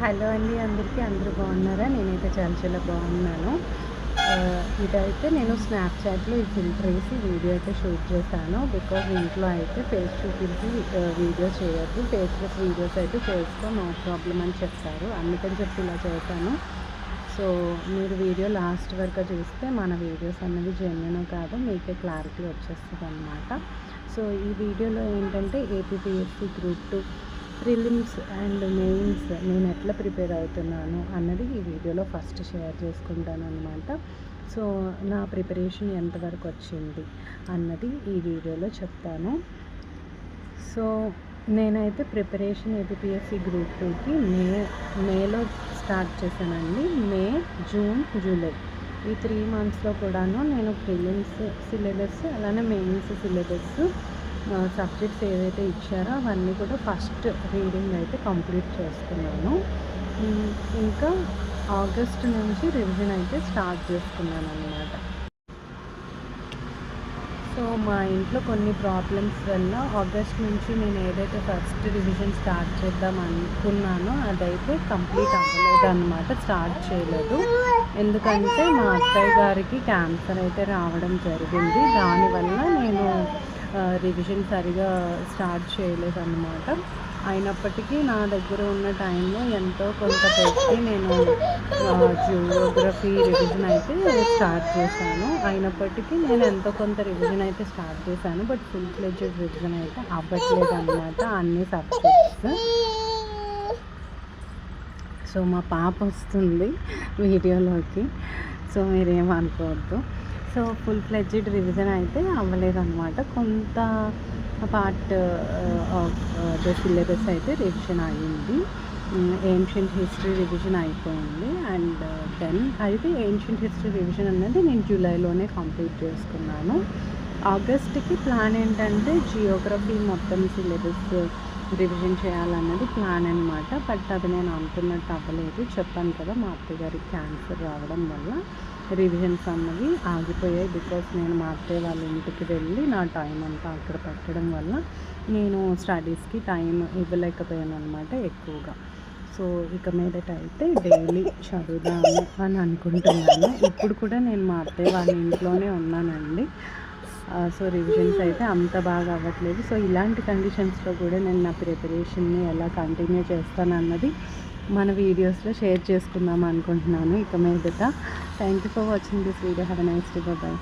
Hello అండి అందరికీ. అందరూ బాగున్నారా? నేనైతే చాలా బాగున్నాను. ఇదైతే నేను స్నాప్చాట్లో ఈ ఫిల్టర్ వేసి వీడియో అయితే షూట్ చేశాను. బికాజ్ ఇంట్లో అయితే ఫేస్ చూపించి వీడియో చేయొద్దు, ఫేస్లెస్ వీడియోస్ అయితే చేసుకో, నో ప్రాబ్లం అని చెప్తారు. అందుకని చెప్పి ఇలా చేశాను. సో మీరు వీడియో లాస్ట్ వరకు చూస్తే మన వీడియోస్ అన్నవి జెన్యూన్ కాదు మీకే క్లారిటీ వచ్చేస్తుంది అన్నమాట. సో ఈ వీడియోలో ఏంటంటే APPSC group 2 prelims and mains నేను ఎట్లా ప్రిపేర్ అవుతున్నాను అన్నది ఈ వీడియోలో ఫస్ట్ షేర్ చేసుకుంటాను అనమాట. సో నా ప్రిపరేషన్ ఎంతవరకు వచ్చింది అన్నది ఈ వీడియోలో చెప్తాను. సో నేనైతే ప్రిపరేషన్ ఏపీపీఎస్సీ గ్రూప్ 2కి మేలో స్టార్ట్ చేశానండి. మే, జూన్, జూలై ఈ 3 మంత్స్లో కూడాను నేను ప్రిలిమ్స్ సిలబస్ అలానే మెయిన్స్ సిలబస్ సబ్జెక్ట్స్ ఏవైతే ఇచ్చారో అవన్నీ కూడా ఫస్ట్ రీడింగ్ అయితే కంప్లీట్ చేసుకున్నాను. ఇంకా ఆగస్ట్ నుంచి రివిజన్ అయితే స్టార్ట్ చేసుకున్నాను అన్నమాట. సో మా ఇంట్లో కొన్ని ప్రాబ్లమ్స్ వల్ల ఆగస్ట్ నుంచి నేను ఏదైతే ఫస్ట్ రివిజన్ స్టార్ట్ చేద్దాం అనుకున్నానో అదైతే కంప్లీట్ అవ్వలేదు అన్నమాట, స్టార్ట్ చేయలేదు. ఎందుకంటే మా అత్తయ్య గారికి క్యాన్సర్ అయితే రావడం జరిగింది. దానివల్ల నేను రివిజన్ సరిగా స్టార్ట్ చేయలేదు అన్నమాట. అయినప్పటికీ నా దగ్గర ఉన్న టైంలో ఎంతో కొంత పెట్టి నేను జియోగ్రఫీ రివిజన్ అయితే స్టార్ట్ చేశాను. అయినప్పటికీ నేను ఎంతో కొంత రివిజన్ అయితే స్టార్ట్ చేశాను, బట్ ఫుల్ ఫ్లెడ్జెడ్ రివిజన్ అయితే అవ్వట్లేదు అన్నమాట అన్ని సబ్జెక్ట్స్. సో మా పాప వస్తుంది వీడియోలోకి, సో మీరేమనుకోవద్దు. సో ఫుల్ ఫ్లెడ్జెడ్ రివిజన్ అయితే అవ్వలేదన్నమాట. కొంత పార్ట్ ద సిలబస్ అయితే రివిజన్ అయ్యింది. ఏన్షియంట్ హిస్టరీ రివిజన్ అయిపోయింది. అండ్ దెన్ అయితే ఏన్షియంట్ హిస్టరీ రివిజన్ అనేది నేను జూలైలోనే కంప్లీట్ చేసుకున్నాను. ఆగస్ట్కి ప్లాన్ ఏంటంటే జియోగ్రఫీ మొత్తం సిలబస్ రివిజన్ చేయాలన్నది ప్లాన్ అనమాట. బట్ అది నేను అనుకున్నట్టు అవ్వలేదు. చెప్పాను కదా, మా అత్తయ్య గారికి క్యాన్సర్ రావడం వల్ల రివిజన్స్ అన్నవి ఆగిపోయాయి. బికాస్ నేను మా అత్తయ్య వాళ్ళ ఇంటికి వెళ్ళి నా టైం అంతా అక్కడ పెట్టడం వల్ల నేను స్టడీస్కి టైం ఇవ్వలేకపోయాను అనమాట ఎక్కువగా. సో ఇక మీదట అయితే డైలీ చదువుదాము అని అనుకుంటున్నాను. ఇప్పుడు కూడా నేను మా అత్తయ్య వాళ్ళ ఇంట్లోనే ఉన్నానండి. సో రివిజన్స్ అయితే అంత బాగా అవ్వట్లేదు. సో ఇలాంటి కండిషన్స్లో కూడా నేను నా ప్రిపరేషన్ని ఎలా కంటిన్యూ చేస్తానన్నది మన వీడియోస్లో షేర్ చేసుకుందాం అనుకుంటున్నాను ఇక మీదట. Thank you for watching this video. Have a nice day. Bye.